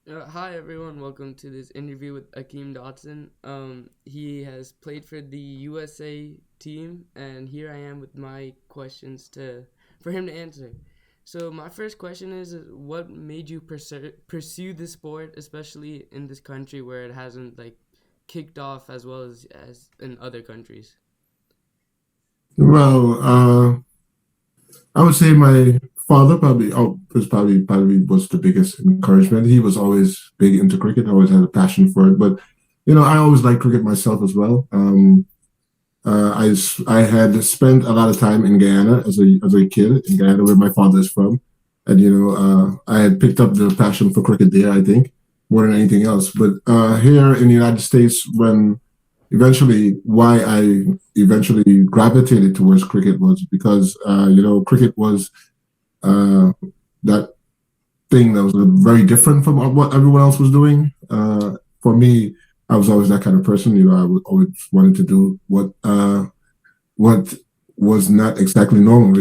Hi everyone, welcome to this interview with Akeem Dodson. He has played for the USA team, and here I am with my questions to for him to answer. So my first question is, what made you pursue the sport, especially in this country where it hasn't like kicked off as well as in other countries? Well, I would say my father probably was the biggest encouragement. He was always big into cricket, always had a passion for it. But I always liked cricket myself as well. I had spent a lot of time in Guyana as a kid in Guyana, where my father is from, and I had picked up the passion for cricket there. I think more than anything else. But here in the United States, when eventually why I eventually gravitated towards cricket was because cricket was uh, that thing that was very different from what everyone else was doing. For me, I was always that kind of person. I would always wanted to do what was not exactly normal.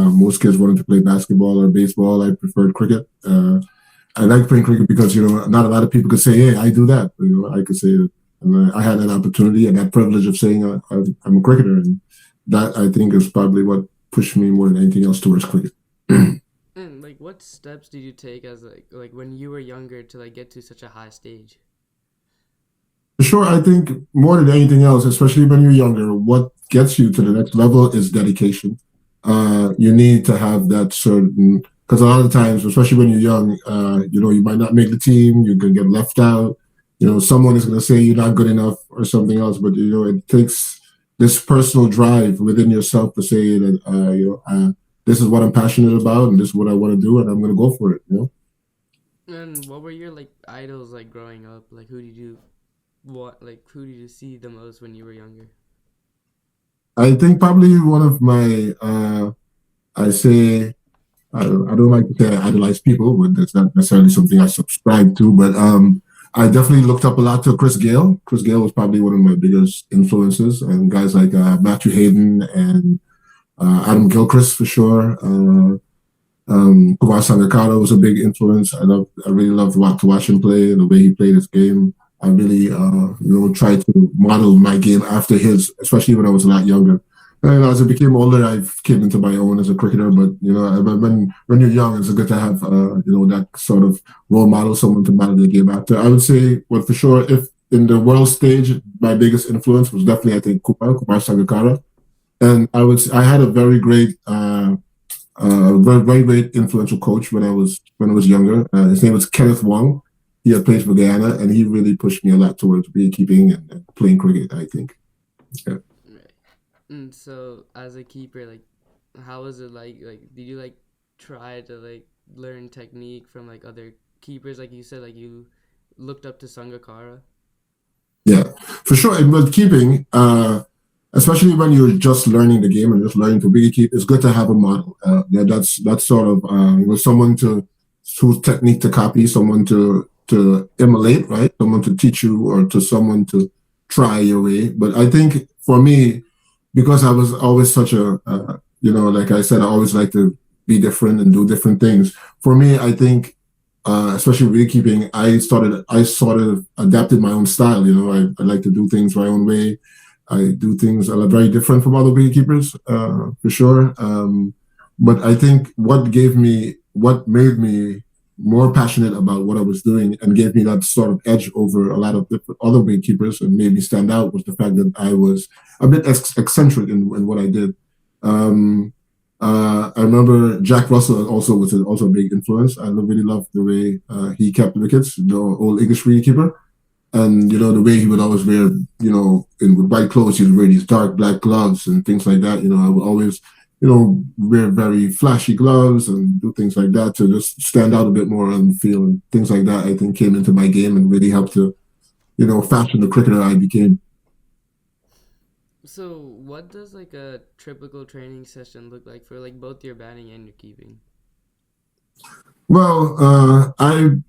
Most kids wanted to play basketball or baseball. I preferred cricket. I like playing cricket because not a lot of people could say, "Hey, I do that." I could say it, and I had that opportunity and that privilege of saying I'm a cricketer, and that I think is probably what pushed me more than anything else towards cricket. And like, what steps did you take as like when you were younger to like get to such a high stage? For sure, I think more than anything else, especially when you're younger, what gets you to the next level is dedication. You need to have that certain, because a lot of times, especially when you're young, you might not make the team, you can get left out. Someone is going to say you're not good enough or something else, but it takes this personal drive within yourself to say that this is what I'm passionate about and this is what I want to do, and I'm going to go for it. And what were your like idols like growing up? Like who did you see the most when you were younger? I think probably one of my I say I don't like to say I idolize people, but that's not necessarily something I subscribe to. But I definitely looked up a lot to Chris Gale. Chris Gale was probably one of my biggest influences, and guys like Matthew Hayden and Adam Gilchrist for sure. Kumar Sangakkara was a big influence. I really loved to watch him play and the way he played his game. I really, tried to model my game after his, especially when I was a lot younger. And as I became older, I came into my own as a cricketer. But when you're young, it's good to have that sort of role model, someone to model the game after. I would say, well, for sure, if in the world stage, my biggest influence was definitely I think Kumar Sangakkara, and I had a very great very, very great influential coach when I was younger. His name was Kenneth Wong. He had played for Guyana, and he really pushed me a lot towards beekeeping and playing cricket. I think. Yeah. Right. And so as a keeper, like how was it like did you like try to like learn technique from like other keepers like you said like you looked up to Sangakkara? Yeah, for sure. And with keeping, especially when you're just learning the game and just learning to really keep, it's good to have a model. That's sort of someone to whose technique to copy, someone to emulate, right? Someone to teach you or to someone to try your way. But I think for me, because I was always such a like I said, I always like to be different and do different things. For me, I think especially beekeeping, I sort of adapted my own style. I like to do things my own way. I do things that are very different from other beekeepers, for sure. But I think what made me more passionate about what I was doing and gave me that sort of edge over a lot of different other beekeepers and made me stand out was the fact that I was a bit eccentric in what I did. Um, I remember Jack Russell also was also a big influence. I really loved the way he kept the wickets, the old English wicketkeeper, and the way he would always wear, in with white clothes, he would wear these dark black gloves and things like that. I would always, wear very flashy gloves and do things like that to just stand out a bit more on the field and things like that. I think came into my game and really helped to, fashion the cricketer I became. So what does like a typical training session look like for like both your batting and your keeping? Well, I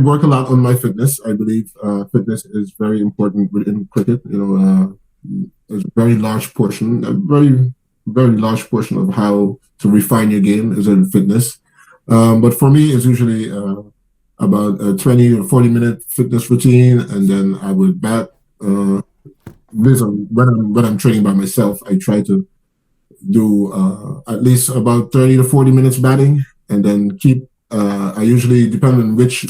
work a lot on my fitness. I believe fitness is very important within cricket. It's a very large portion, a very very large portion of how to refine your game is in fitness. But for me, it's usually about a 20 or 40 minute fitness routine, and then I would bat. Based on when I'm training by myself, I try to do at least about 30 to 40 minutes batting, and then keep. I usually, depend on which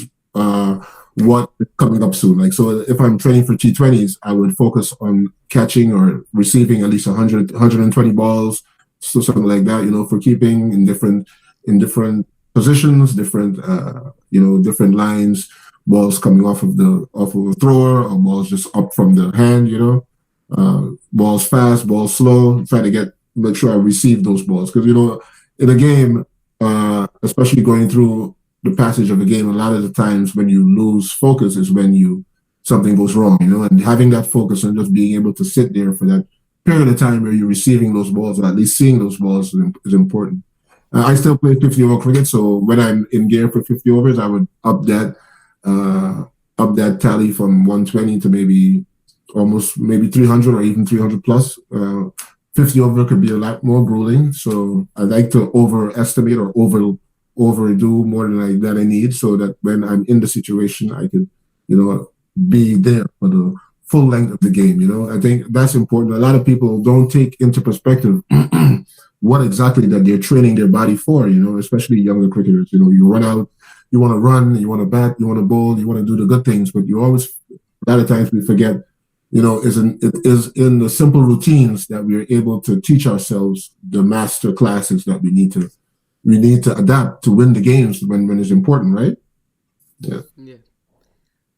what is coming up soon. Like, so if I'm training for T20s, I would focus on catching or receiving at least 120 balls, so something like that. For keeping in different positions, different different lines, balls coming off of a thrower, or balls just up from the hand. Balls fast, balls slow. Try to make sure I receive those balls, because in a game, especially going through the passage of a game, a lot of the times when you lose focus is when something goes wrong. And having that focus and just being able to sit there for that period of time where you're receiving those balls, or at least seeing those balls, is important. I still play 50-over cricket, so when I'm in gear for 50 overs, I would up that tally from 120 to maybe 300, or even 300 plus. 50 over could be a lot more grueling, so I like to overestimate or overdo more than I need, so that when I'm in the situation, I could, be there for the full length of the game. I think that's important. A lot of people don't take into perspective what exactly that they're training their body for. Especially younger cricketers. You run out, you want to run, you want to bat, you want to bowl, you want to do the good things, but you always, a lot of times we forget, it is in the simple routines that we are able to teach ourselves the master classes that we need to adapt to win the games when it's important, right? Yeah. Yeah.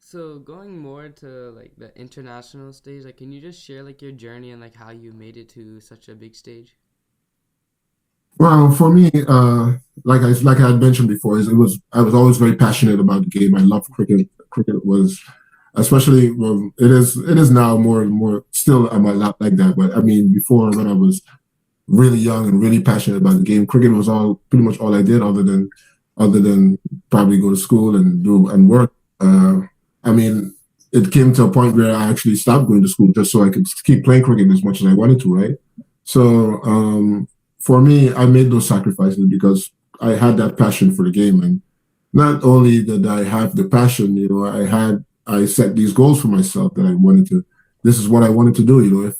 So going more to like the international stage, like can you just share like your journey and like how you made it to such a big stage? Well, for me, like I had mentioned before, I was always very passionate about the game. I love cricket. Cricket was, especially, well, it is now more and more still on my lap like that. But I mean, before, when I was really young and really passionate about the game, cricket was all pretty much all I did, other than probably go to school and do and work. I mean, it came to a point where I actually stopped going to school just so I could keep playing cricket as much as I wanted to, right? So for me, I made those sacrifices because I had that passion for the game, and not only did I have the passion, I set these goals for myself that I wanted to. This is what I wanted to do.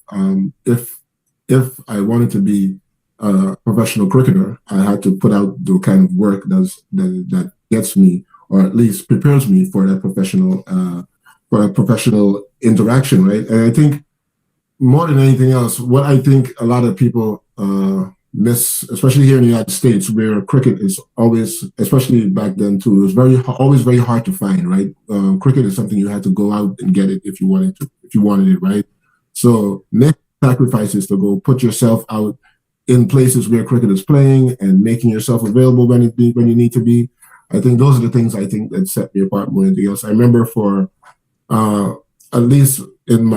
If I wanted to be a professional cricketer, I had to put out the kind of work that gets me, or at least prepares me for that professional interaction, right? And I think more than anything else, what I think a lot of people miss, especially here in the United States, where cricket is always, especially back then too, it was always very hard to find, right? Cricket is something you had to go out and get it if you wanted it, right? So make sacrifices to go put yourself out in places where cricket is playing and making yourself available when you need to be. I think those are the things I think that set me apart more than anything else. I remember for uh, at least when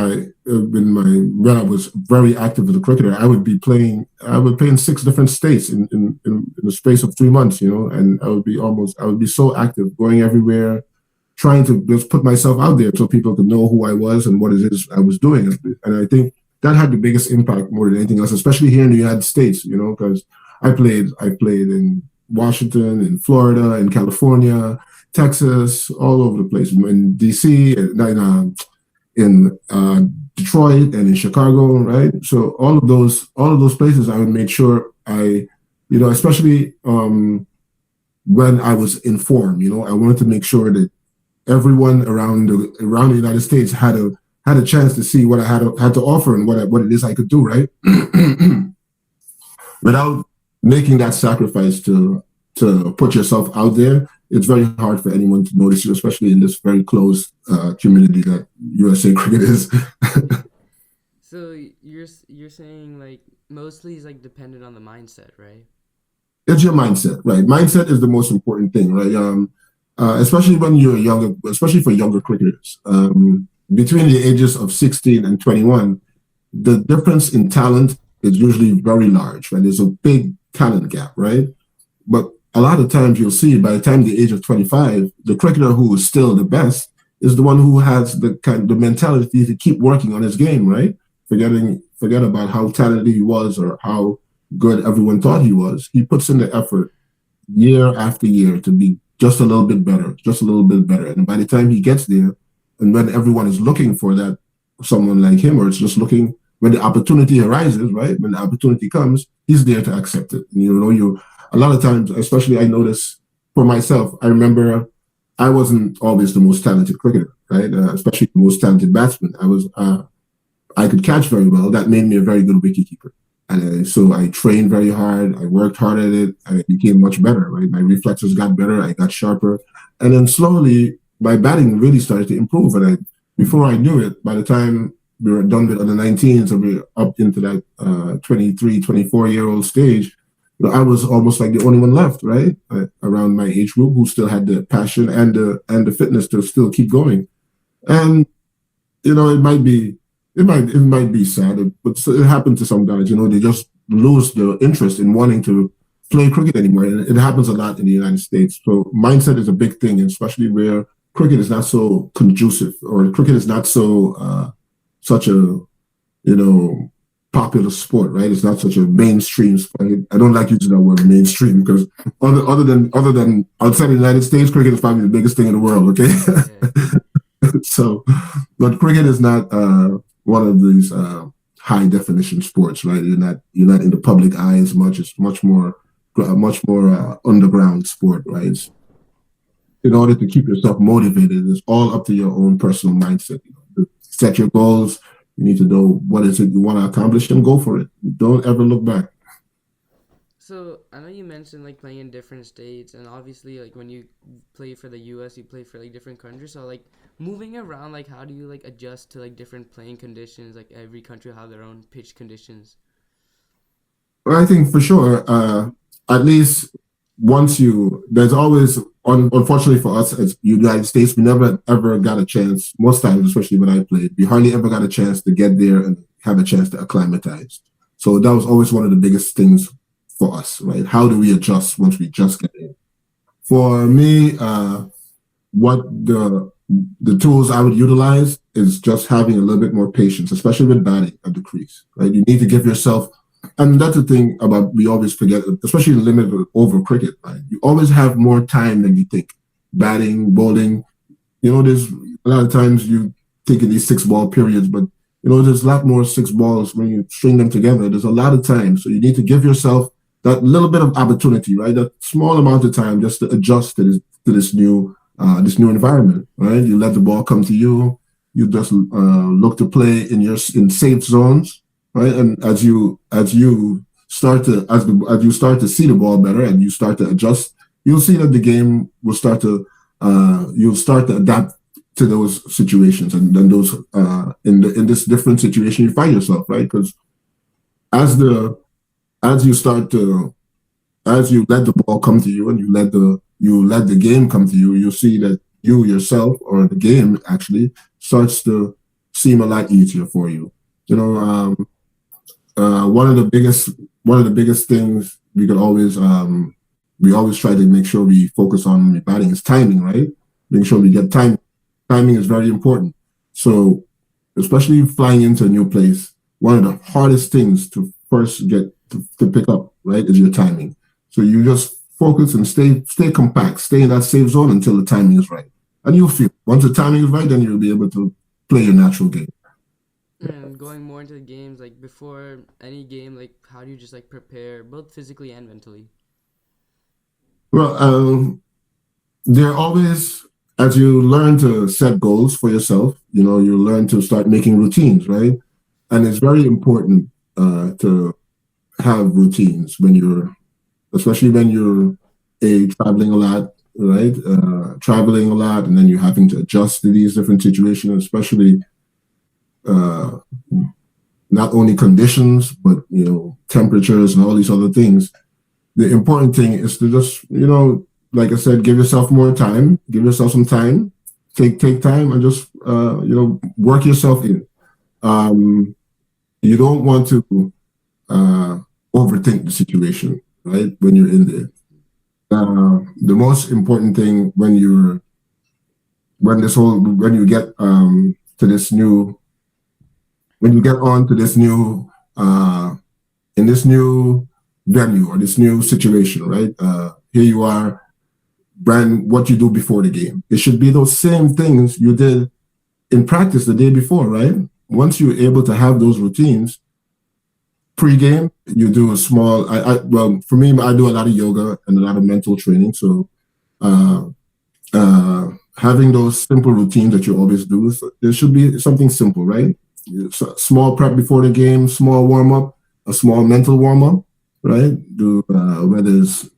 I was very active as a cricketer, I would play in 6 different states in the space of 3 months, and I would be so active, going everywhere, trying to just put myself out there so people could know who I was and what it is I was doing. And I think that had the biggest impact more than anything else, especially here in the United States, because I played in Washington, in Florida, in California, Texas, all over the place, in DC, in Detroit, and in Chicago, right? So all of those places, I would make sure especially when I was informed, I wanted to make sure that everyone around the United States had a chance to see what I had to offer, and what it is I could do, right? Without making that sacrifice to put yourself out there, it's very hard for anyone to notice you, especially in this very close community that USA cricket is. So you're saying like mostly is like dependent on the mindset, right? It's your mindset, right? Mindset is the most important thing, right? Especially when you're younger, especially for younger cricketers. Between the ages of 16 and 21, the difference in talent is usually very large, right? There's a big talent gap, right? But a lot of times you'll see by the time the age of 25, the cricketer who is still the best is the one who has the mentality to keep working on his game, right? Forget about how talented he was or how good everyone thought he was. He puts in the effort year after year to be just a little bit better, just a little bit better. And by the time he gets there, and when everyone is looking for that someone like him, or it's just looking when the opportunity arises, right? When the opportunity comes, he's there to accept it. And, you a lot of times, especially I notice for myself, I remember I wasn't always the most talented cricketer, right? Especially the most talented batsman. I could catch very well. That made me a very good wicketkeeper. And so I trained very hard. I worked hard at it. I became much better, right? My reflexes got better. I got sharper. And then slowly, my batting really started to improve. And before I knew it, by the time we were done with under 19s and we were up into that 23, 24-year-old stage, I was almost like the only one left, right? Around my age group who still had the passion and the fitness to still keep going. And, it might be sad, but it happened to some guys. They just lose the interest in wanting to play cricket anymore, and it happens a lot in the United States. So mindset is a big thing, especially where cricket is not so conducive, or cricket is not so such a popular sport, right? It's not such a mainstream sport. I don't like using that word mainstream because other than outside the United States, cricket is probably the biggest thing in the world. Okay, so, but cricket is not one of these high definition sports, right? You're not in the public eye as much. It's much more underground sport, right? In order to keep yourself motivated, it's all up to your own personal mindset. Set your goals. You need to know what is it you want to accomplish and go for it. Don't ever look back. So I know you mentioned like playing in different states, and obviously like when you play for the U.S., you play for like different countries. So like moving around, like how do you like adjust to like different playing conditions? Like every country will have their own pitch conditions. Well, I think for sure, at least there's always, unfortunately for us as United States, we never ever got a chance, most times, especially when I played, we hardly ever got a chance to get there and have a chance to acclimatize. So that was always one of the biggest things for us, right? How do we adjust once we just get in? For me, what the tools I would utilize is just having a little bit more patience, especially with batting at the crease, right? You need to give yourself, and that's the thing about we always forget, especially in limited over cricket, right? You always have more time than you think. Batting, bowling, there's a lot of times you think in these 6 ball periods, but there's a lot more 6 balls when you string them together. There's a lot of time. So you need to give yourself that little bit of opportunity, right? That small amount of time just to adjust to this new environment, right? You let the ball come to you. You just look to play in safe zones, right? And as you start to see the ball better and you start to adjust, you'll see that the game will start to you'll start to adapt to those situations, and then those in this different situation you find yourself, right? Because as the as you start to as you let the ball come to you and you let the game come to you, you'll see that you yourself or the game actually starts to seem a lot easier for you. You know, one of the biggest things we always try to make sure we focus on batting is timing, right? Making sure we get time. Timing is very important. So, especially flying into a new place, one of the hardest things to first get to pick up, right, is your timing. So you just focus and stay compact, stay in that safe zone until the timing is right, and you'll feel once the timing is right, then you'll be able to play your natural game. And going more into the games, like before any game, like how do you just like prepare both physically and mentally? Well, they're always as you learn to set goals for yourself, you learn to start making routines, right? And it's very important to have routines especially when you're traveling a lot, right? Traveling a lot, and then you're having to adjust to these different situations, especially uh, not only conditions, but temperatures and all these other things. The important thing is to just, like I said, give yourself more time, give yourself some time, take time and just, work yourself in. Um, you don't want to uh, overthink the situation, right? When you're in there. The most important thing when you get to this new, when you get on to this new, in this new venue or this new situation, right? Here you are. what you do before the game. It should be those same things you did in practice the day before, right? Once you're able to have those routines, pre-game, you do a small. Well, for me, I do a lot of yoga and a lot of mental training. So uh, having those simple routines that you always do, so there should be something simple, right? So small prep before the game, small warm up, a small mental warm up, right? Do whether it's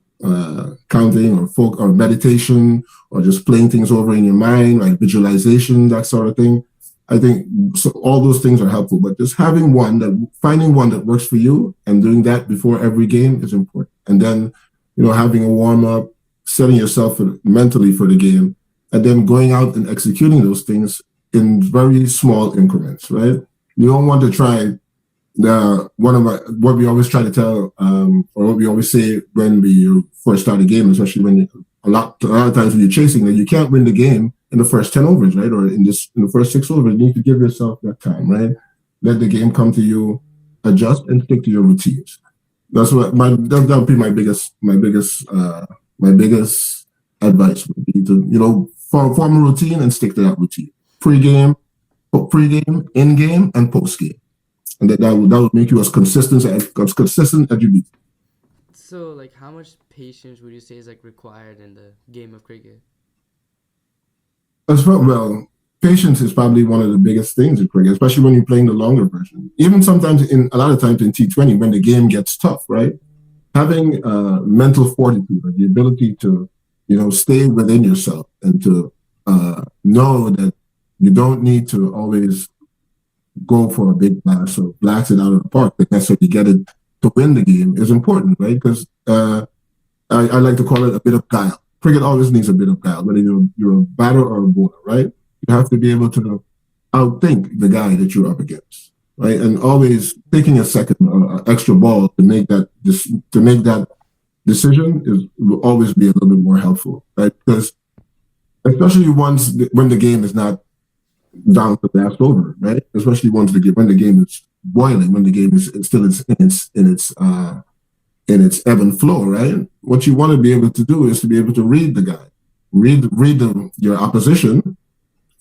counting or folk or meditation or just playing things over in your mind, like visualization, that sort of thing. I think so all those things are helpful, but just finding one that works for you and doing that before every game is important. And then, having a warm up, setting yourself mentally for the game, and then going out and executing those things in very small increments, right? You don't want to try what we always try to tell, or what we always say when we first start a game, especially when a lot of times when you're chasing, that you can't win the game in the first 10 overs, right? Or in the first 6 overs, you need to give yourself that time, right? Let the game come to you, adjust and stick to your routines. That's what that would be my biggest advice would be to, form a routine and stick to that routine. Pre-game, in-game, and post-game. And that would make you as consistent as you be. So, like, how much patience would you say is like required in the game of cricket? Well, patience is probably one of the biggest things in cricket, especially when you're playing the longer version. Even sometimes, a lot of times in T20, when the game gets tough, right? Having mental fortitude, or the ability to, stay within yourself and to know that you don't need to always go for a big blast or blast it out of the park, but necessarily get it to win the game is important, right? Because I like to call it a bit of guile. Cricket always needs a bit of guile, whether you're a batter or a bowler, right? You have to be able to outthink the guy that you're up against, right? And always taking a second extra ball to make that decision will always be a little bit more helpful, right? Because especially when the game is not down to the last over, right? Especially when the game is boiling, when the game is still in its ebb and flow, right? What you want to be able to do is to be able to read the guy, read your opposition,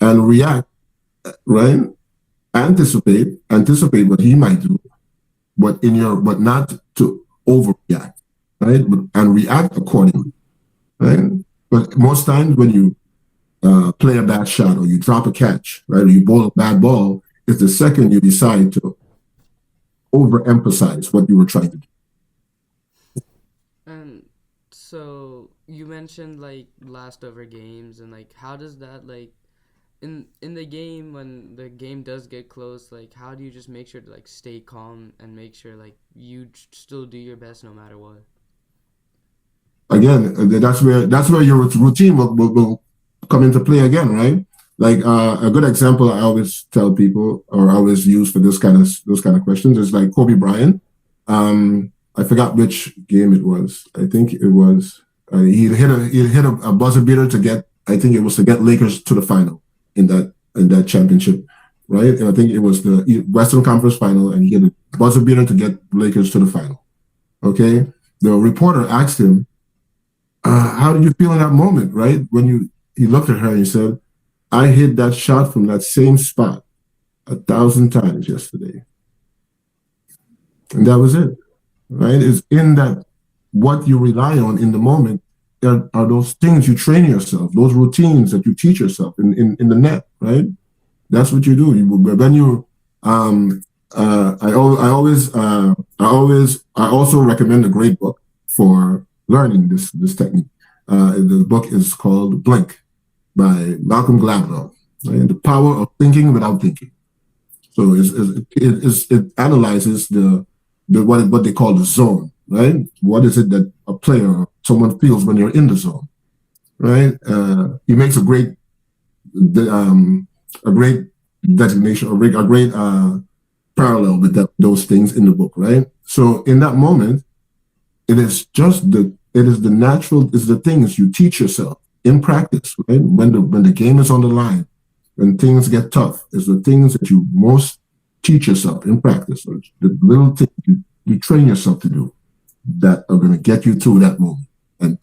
and react, right? Anticipate what he might do, but not to overreact, right? And react accordingly, right? But most times when you play a bad shot or you drop a catch, right, or you bowl a bad ball, it's the second you decide to overemphasize what you were trying to do. And so you mentioned like last over games, and like how does that like in the game, when the game does get close, like how do you just make sure to like stay calm and make sure like you still do your best no matter what? Again, that's where your routine will come into play again, right? Like a good example I always tell people, or I always use for those kind of questions, is like Kobe Bryant. I forgot which game it was. I think it was he hit a buzzer beater to get. I think it was to get Lakers to the final in that championship, right? And I think it was the Western Conference Final, and he hit a buzzer beater to get Lakers to the final. Okay, the reporter asked him, "How did you feel in that moment?" Right, he looked at her and he said, "I hit that shot from that same spot 1,000 times yesterday." And that was it, right? It's in that what you rely on in the moment are those things you train yourself, those routines that you teach yourself in the net, right? That's what you do. I also recommend a great book for learning this technique. The book is called Blink by Malcolm Gladwell, right? And the power of thinking without thinking. So it analyzes what they call the zone, right? What is it that a player or someone feels when you're in the zone, right? He makes a great designation, a great parallel with those things in the book, right? So in that moment, it's the things you teach yourself in practice, right? When the game is on the line, when things get tough, it's the things that you most teach yourself in practice, or the little things you train yourself to do that are going to get you through that moment and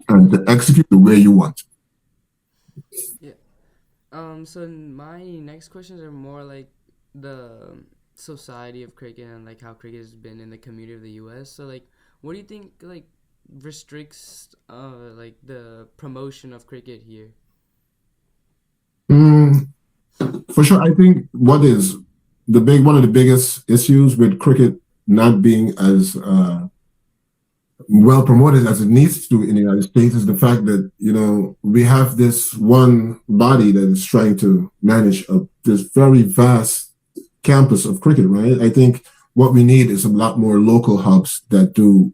and to execute the way you want. Yeah. So my next questions are more like the society of cricket and like how cricket has been in the community of the U.S. So like, what do you think like restricts like the promotion of cricket here? Mm, for sure, I think what is one of the biggest issues with cricket not being as well promoted as it needs to in the United States is the fact that we have this one body that is trying to manage this very vast campus of cricket. Right? I think what we need is a lot more local hubs that do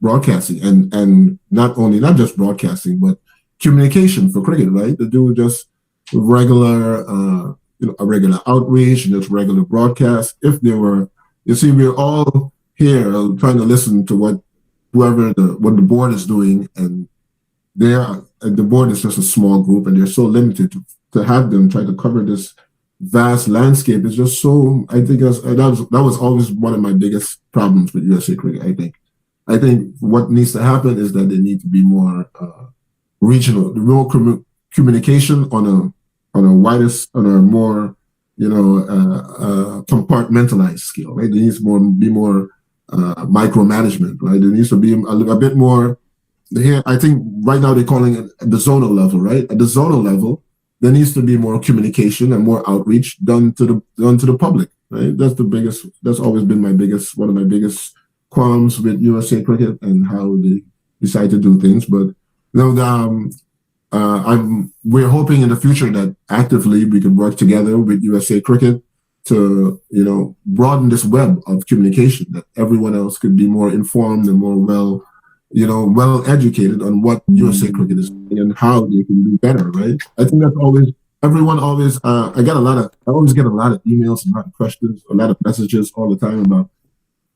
broadcasting and not just broadcasting but communication for cricket. Right? To do just regular a regular outreach and just regular broadcast. If there were, you see, we're all here trying to listen to what the board is doing, and the board is just a small group, and they're so limited to have them try to cover this vast landscape. It's just so. I think that was always one of my biggest problems with USA Cricket. I think what needs to happen is that they need to be more regional, more communication on a widest, on a more compartmentalized scale. Right, there needs to be more micromanagement, right? There needs to be a bit more. Here, I think right now they're calling it the zonal level, right? At the zonal level, there needs to be more communication and more outreach done to the public, right? That's the biggest. That's always been one of my biggest qualms with USA Cricket and how they decide to do things. But we're hoping in the future that actively we can work together with USA Cricket to broaden this web of communication, that everyone else could be more informed and more well educated on what USA Cricket is doing and how they can do better. Right? I think that's always everyone always. I always get a lot of emails, a lot of questions, a lot of messages all the time about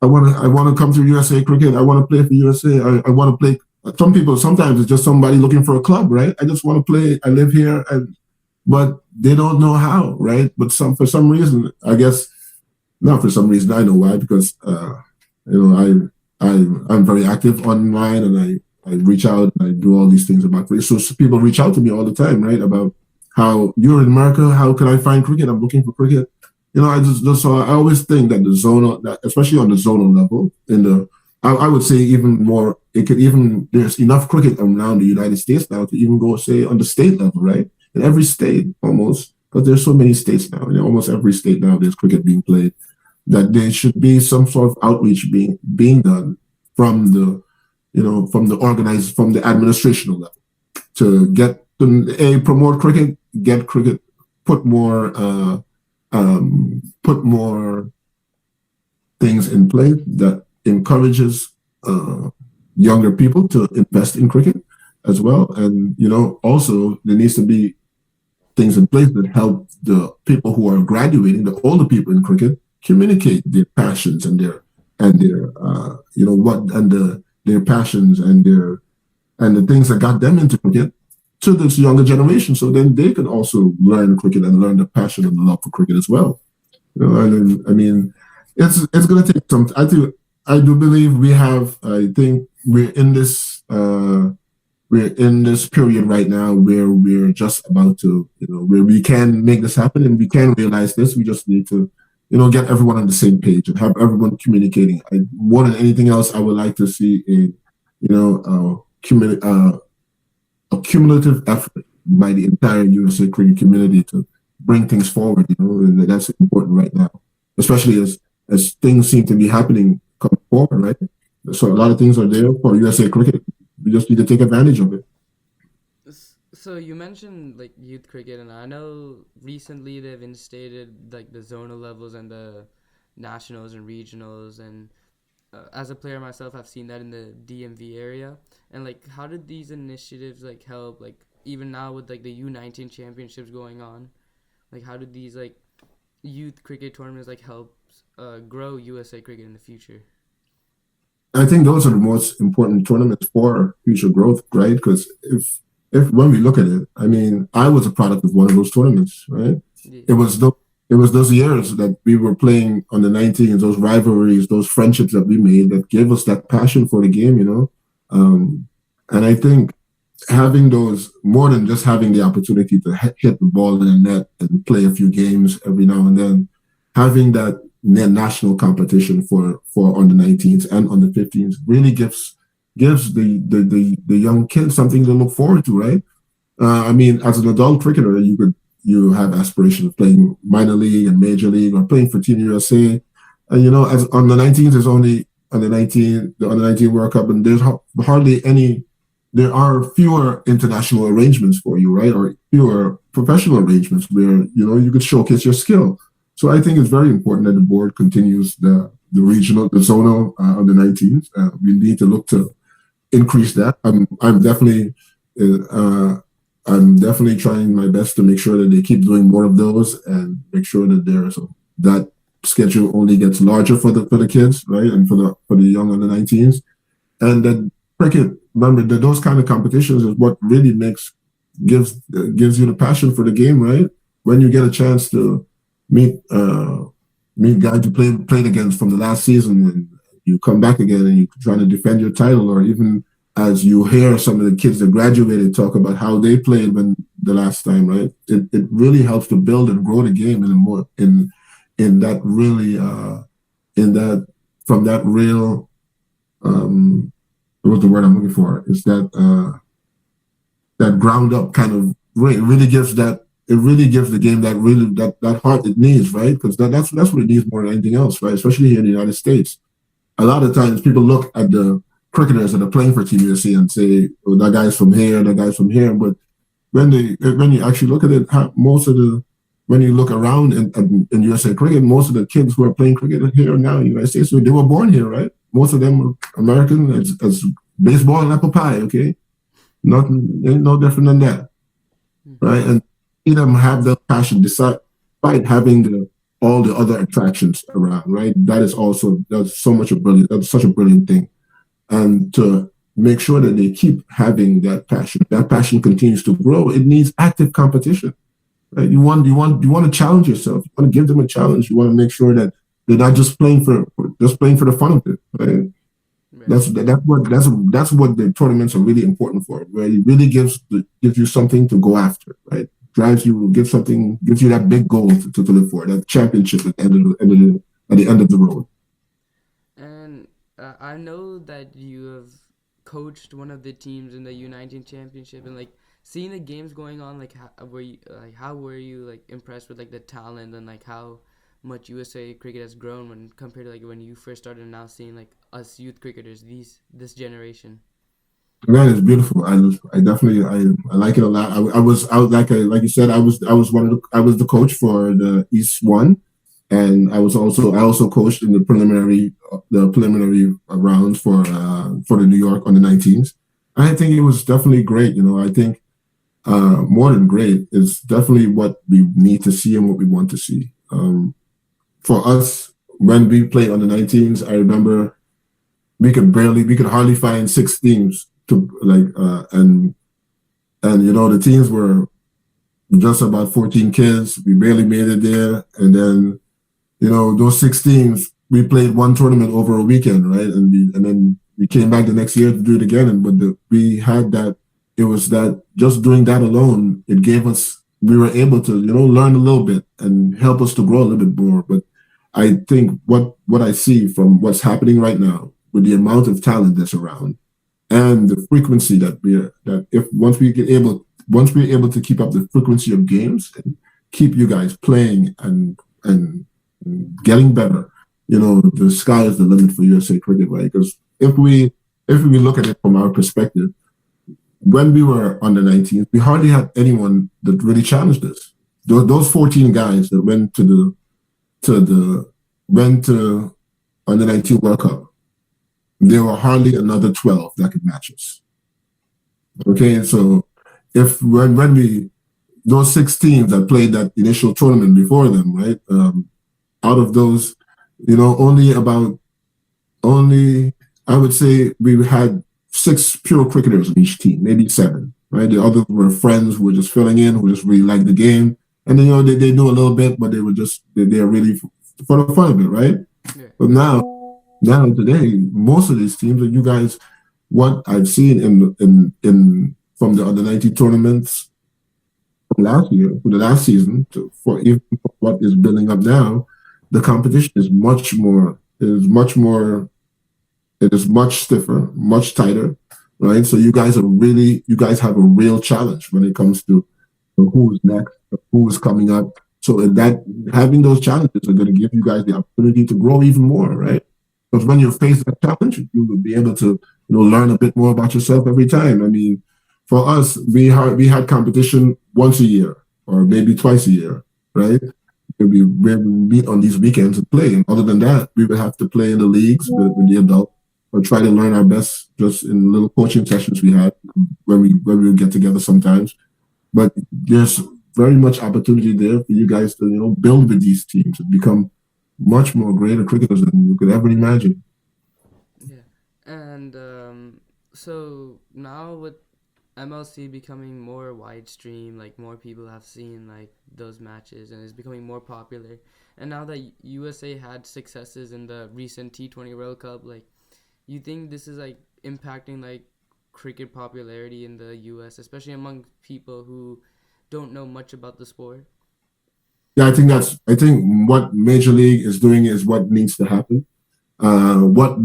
I want to come to USA Cricket. I want to play for USA. I want to play. Some people sometimes it's just somebody looking for a club, right? I just want to play. I live here, but they don't know how, right? But for some reason, I guess not for some reason, I know why, because I'm very active online, and I reach out and I do all these things about cricket. So people reach out to me all the time, right? About how you're in America, how can I find cricket? I'm looking for cricket. I just so I always think that especially on the zonal level, I would say even more. There's enough cricket around the United States now to even go say on the state level, right? In every state almost, because there's so many states now. In almost every state now, there's cricket being played. That there should be some sort of outreach being done from from the administrational level to promote cricket, get cricket, put more things in place that encourages younger people to invest in cricket as well. And also there needs to be things in place that help the people who are graduating, the older people in cricket, communicate their passions and their their passions and the things that got them into cricket to this younger generation, so then they can also learn cricket and learn the passion and the love for cricket as well. And I mean, it's going to take some. I do believe we have. I think we're in this period right now where we're just about to, where we can make this happen and we can realize this. We just need to, get everyone on the same page and have everyone communicating. More than anything else, I would like to see a cumulative effort by the entire USA cricket community to bring things forward. And that's important right now, especially as things seem to be happening coming forward, right? So a lot of things are there for USA cricket. We just need to take advantage of it. So you mentioned like youth cricket, and I know recently they've instated like the zonal levels and the nationals and regionals, and as a player myself, I've seen that in the DMV area. And like, how did these initiatives like help? Like even now with like the U19 championships going on, like how did these like youth cricket tournaments like help grow USA cricket in the future? I think those are the most important tournaments for future growth, right? Because if when we look at it, I mean, I was a product of one of those tournaments, right? Yeah. It was those years that we were playing on the 19s, those rivalries, those friendships that we made that gave us that passion for the game, And I think having those, more than just having the opportunity to hit the ball in the net and play a few games every now and then, having that national competition for under 19s and under 15s really gives the young kids something to look forward to, right? I mean, as an adult cricketer, you have aspirations of playing minor league and major league or playing for Team USA. And as on the 19th, there's only the under 19 World Cup, and there's hardly any. There are fewer international arrangements for you, right, or fewer professional arrangements where you could showcase your skill. So I think it's very important that the board continues the zonal under 19s. We need to look to increase that. Uh, I'm definitely trying my best to make sure that they keep doing more of those and make sure that that schedule only gets larger for the kids, right, and for the young under 19s, and that cricket. Remember that those kind of competitions is what really gives you the passion for the game, right? When you get a chance to meet guys you played against from the last season, and you come back again and you're trying to defend your title, or even as you hear some of the kids that graduated talk about how they played when the last time, right? It really helps to build and grow the game in that really in that from that real what's the word I'm looking for? Is that ground up kind of it really gives the game that heart it needs, right? Because that's what it needs more than anything else, right? Especially here in the United States. A lot of times people look at the cricketers that are playing for Team USA and say, "Oh, that guy's from here, that guy's from here." But when you actually look at it, when you look around in USA cricket, most of the kids who are playing cricket here now in the United States, they were born here, right? Most of them are American as baseball and apple pie, okay? Nothing, ain't no different than that, right? And see them have the passion despite having all the other attractions around, right? That's such a brilliant thing. And to make sure that they keep having that passion continues to grow, it needs active competition. Right? You want to challenge yourself. You want to give them a challenge. You want to make sure that they're not just playing for the fun of it. Right? That's what the tournaments are really important for. Where it really gives you something to go after. Right? Gives you that big goal to live for, that championship at the end of the road. And I know that you have coached one of the teams in the U19 championship, and like seeing the games going on, like how were you like impressed with like the talent and like how much USA cricket has grown when compared to like when you first started, and now seeing like us youth cricketers this generation? Man, it's beautiful. I definitely I like it a lot. I was out like you said, I was the coach for the East One, and I also coached in the preliminary rounds for the New York under 19s. I think it was definitely great. I think more than great is definitely what we need to see and what we want to see. For us, when we played on the 19s, I remember we could hardly find six teams to and the teams were just about 14 kids. We barely made it there, and then those six teams, we played one tournament over a weekend, right? And then we came back the next year to do it again. And we had that. It was that just doing that alone, we were able to learn a little bit and help us to grow a little bit more. But I think what I see from what's happening right now with the amount of talent that's around and the frequency that if once we're able to keep up the frequency of games and keep you guys playing and getting better, the sky is the limit for USA cricket, right? Because if we look at it from our perspective, when we were under 19, we hardly had anyone that really challenged us. Those 14 guys that went to under 19 World Cup, there were hardly another 12 that could match us. Okay, and so when we those 6 teams that played that initial tournament before them, right? Out of those, only I would say we had 6 pure cricketers in each team, maybe 7, right? The others were friends who were just filling in, who just really liked the game, and then they knew a little bit, but they were just they're really for the fun of it, right? Yeah. But now today, most of these teams that you guys what I've seen in from the under 19 tournaments from last year, for the last season, for even for what is building up now, the competition is much more. Is much more. It is much stiffer, much tighter, right? So you guys have a real challenge when it comes to who's next, who's coming up. So that having those challenges are going to give you guys the opportunity to grow even more, right? Because when you're faced with a challenge, you will be able to learn a bit more about yourself every time. I mean, for us, we had competition once a year or maybe twice a year, right? We meet on these weekends and play. And other than that, we would have to play in the leagues with the adult or try to learn our best just in little coaching sessions we had when we would get together sometimes. But there's very much opportunity there for you guys to build with these teams and become much more greater cricketers than you could ever imagine. Yeah, and so now with MLC becoming more widestream, like more people have seen like those matches, and it's becoming more popular. And now that USA had successes in the recent T20 World Cup, like you think this is like impacting like cricket popularity in the US, especially among people who don't know much about the sport? Yeah, I think what Major League is doing is what needs to happen. What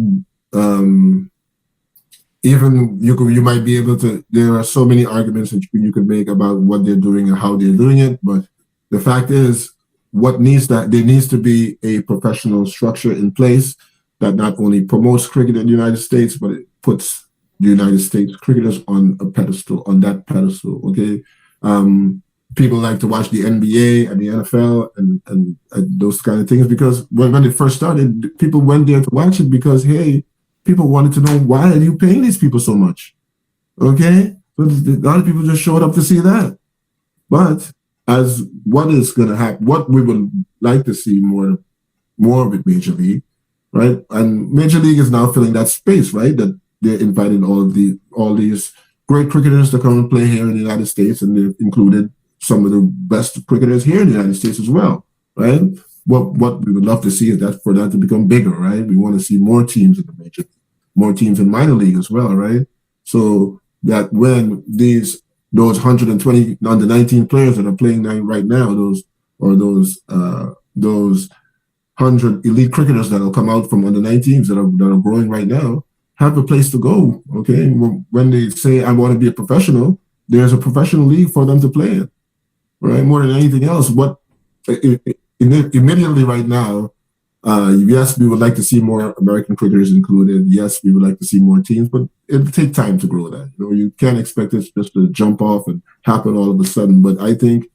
um, even you might be able to. There are so many arguments that you could make about what they're doing and how they're doing it, but the fact is, there needs to be a professional structure in place that not only promotes cricket in the United States, but it puts the United States cricketers on that pedestal. Okay. Um, People like to watch the NBA and the NFL and those kind of things because when it first started, people went there to watch it because hey, people wanted to know why are you paying these people so much? Okay, so a lot of people just showed up to see that. But as what is going to happen, what we would like to see more with Major League, right? And Major League is now filling that space, right? That they're inviting all these great cricketers to come and play here in the United States, and they've included some of the best cricketers here in the United States as well, right? What we would love to see is that for that to become bigger, right? We want to see more teams in the major, more teams in minor league as well, right? So that when those 120 under 19 players that are playing right now, those 100 elite cricketers that'll come out from under 19s that are growing right now have a place to go. Okay, when they say I want to be a professional, there's a professional league for them to play in, right? More than anything else, immediately right now, yes, we would like to see more American cricketers included. Yes, we would like to see more teams, but it'll take time to grow that. You can't expect this just to jump off and happen all of a sudden. But I think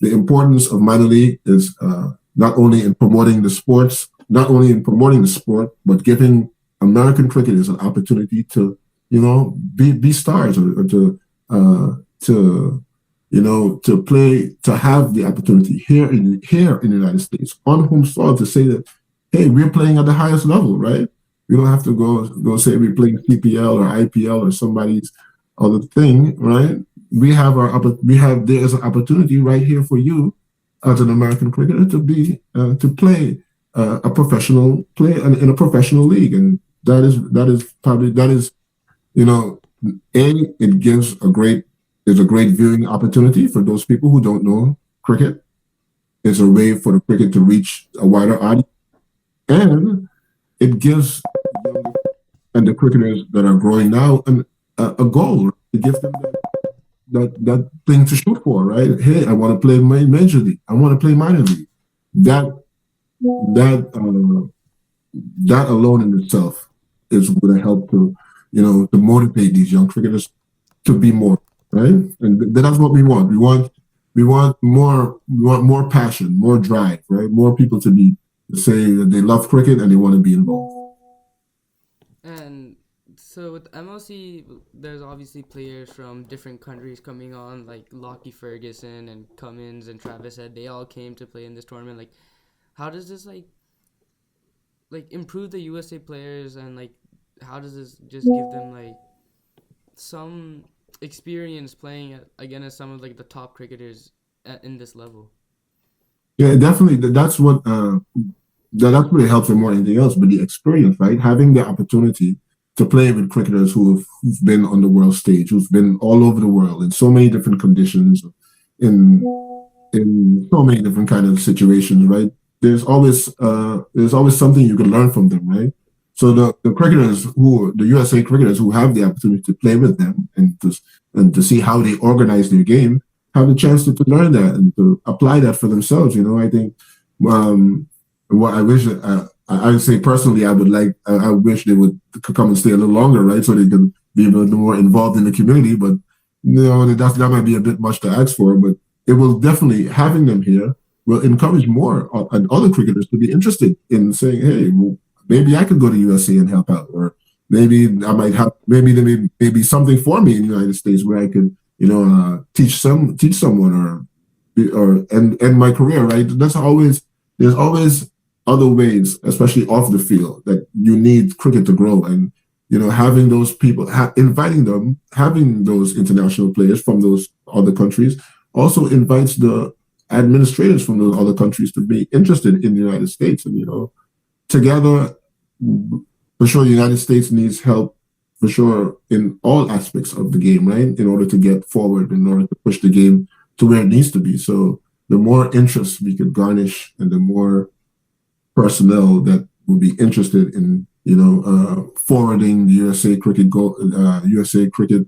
the importance of minor league is not only in promoting the sports, not only in promoting the sport, but giving American cricketers an opportunity to, be stars or to to play, to have the opportunity here in the United States on home soil to say that, hey, we're playing at the highest level, right? We don't have to go say we're playing CPL or IPL or somebody's other thing, right? There is an opportunity right here for you as an American cricketer to play a professional play in a professional league, and that is you know it gives a great viewing opportunity for those people who don't know cricket. It's a way for the cricket to reach a wider audience, and it gives and the cricketers that are growing now a goal. It gives them that thing to shoot for, right? Hey, I want to play major league. I want to play minor league. That that that alone in itself is going to help to motivate these young cricketers to be more, right? And that's what we want. We want more passion, more drive, right? More people to say that they love cricket and they want to be involved. And so with MLC, there's obviously players from different countries coming on, like Lockie Ferguson and Cummins and Travis Head. They all came to play in this tournament. Like, how does this like improve the USA players, and like how does this just give them like some experience playing again as some of like the top cricketers in this level? Yeah, definitely. That's what it helps them more than anything else. But the experience, right? Having the opportunity. to play with cricketers who've been on the world stage, who've been all over the world in so many different conditions, in in so many different kind of situations, right? There's always something you can learn from them, right? So the cricketers the USA cricketers who have the opportunity to play with them and to see how they organize their game have the chance to learn that and to apply that for themselves. I think um, what I wish I would say personally, I wish they would come and stay a little longer, right? So they can be a little more involved in the community. But that might be a bit much to ask for. But it will definitely having them here will encourage more and other cricketers to be interested in saying, hey, well, maybe I could go to USA and help out, or maybe I might have maybe there may be something for me in the United States where I could teach someone or end my career, right? There's always other ways, especially off the field, that you need cricket to grow. And having those people, inviting them, having those international players from those other countries, also invites the administrators from those other countries to be interested in the United States. And together, for sure, the United States needs help for sure in all aspects of the game, right? In order to get forward, in order to push the game to where it needs to be. So the more interest we could garnish, and the more personnel that will be interested in forwarding the USA cricket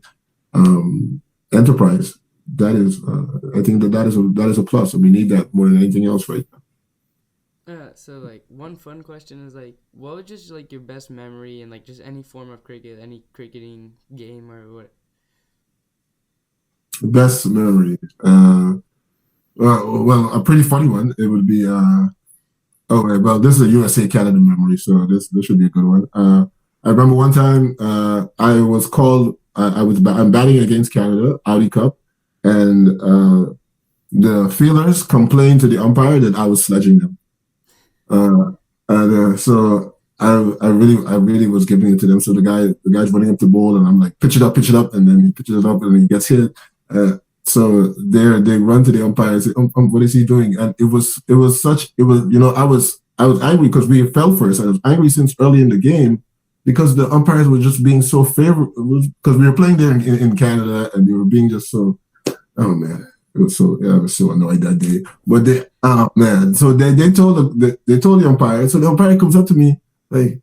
enterprise. That is, I think that is a plus, and we need that more than anything else right now. So like one fun question is like, what was just like your best memory in like just any form of cricket, any cricketing game or what? Best memory. Well, a pretty funny one. It would be. Well, this is a USA Canada memory, so this should be a good one. I remember one time I was called. I'm batting against Canada, Audi Cup, and the fielders complained to the umpire that I was sledging them. So I really was giving it to them. So the guy's running up the ball, and I'm like, pitch it up, and then he pitches it up, and then he gets hit. So they run to the umpire and say, what is he doing? And it was I was angry because we fell first. I was angry since early in the game because the umpires were just being so favorable because we were playing there in Canada, and they were being just so, oh man. I was so annoyed that day. But man, so they told the umpire. So the umpire comes up to me like,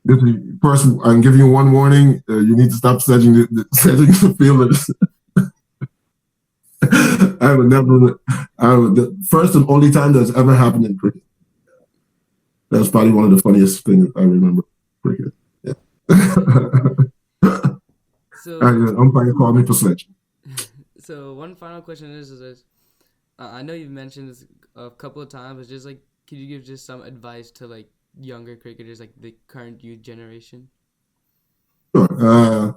this is, first, I'm giving you one warning. You need to stop sledging the fielders. The first and only time that's ever happened in cricket. That's probably one of the funniest things I remember cricket. Yeah. So the umpire called me for sledging. So one final question is I know you've mentioned this a couple of times, but just like, could you give just some advice to like younger cricketers, like the current youth generation? Sure.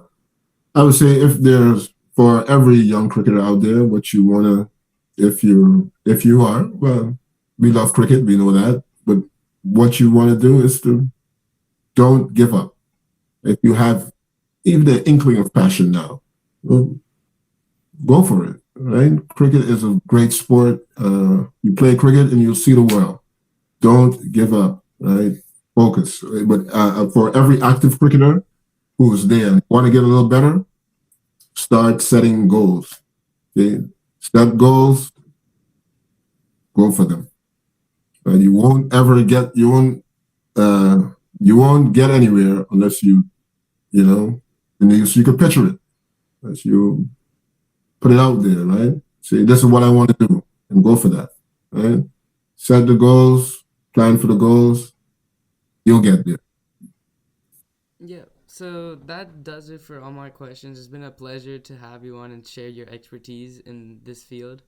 I would say if there's for every young cricketer out there, what you wanna, if you are, well, we love cricket, we know that, but what you want to do is to don't give up. If you have even the inkling of passion now, well, go for it. Right? Cricket is a great sport. You play cricket and you'll see the world. Don't give up. Right? Focus. But for every active cricketer who's there, want to get a little better, start setting goals. Okay? Set goals. Go for them. You won't ever get. You won't get anywhere unless and you can picture it. Unless you put it out there, right? Say, this is what I want to do, and go for that, right? Set the goals, plan for the goals, you'll get there. Yeah. So that does it for all my questions. It's been a pleasure to have you on and share your expertise in this field.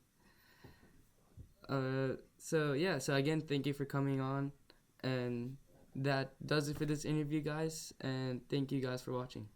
So again, thank you for coming on, and that does it for this interview, guys. And thank you guys for watching.